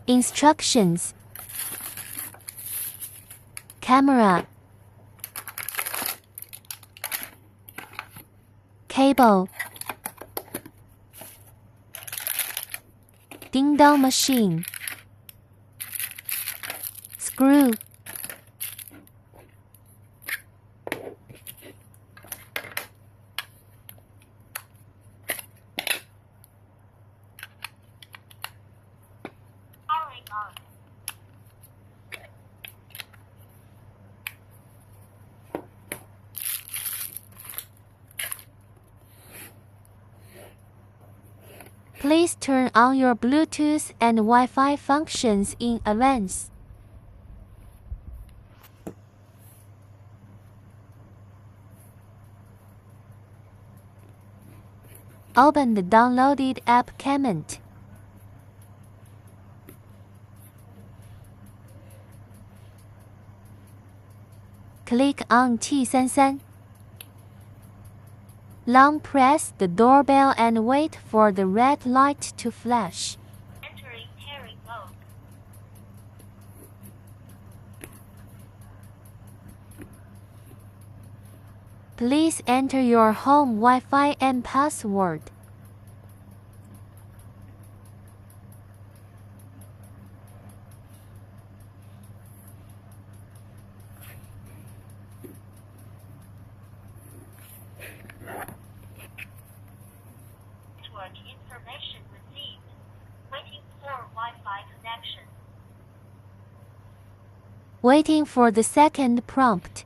Instructions. Camera. Cable. Ding dong machine. Screw. Please turn on your Bluetooth and Wi-Fi functions in advance. Open the downloaded app comment. Click on T33. Long press the doorbell and wait for the red light to flash. Entering pairing mode. Please enter your home Wi-Fi and password. Network information received. Waiting for Wi-Fi connection. Waiting for the second prompt.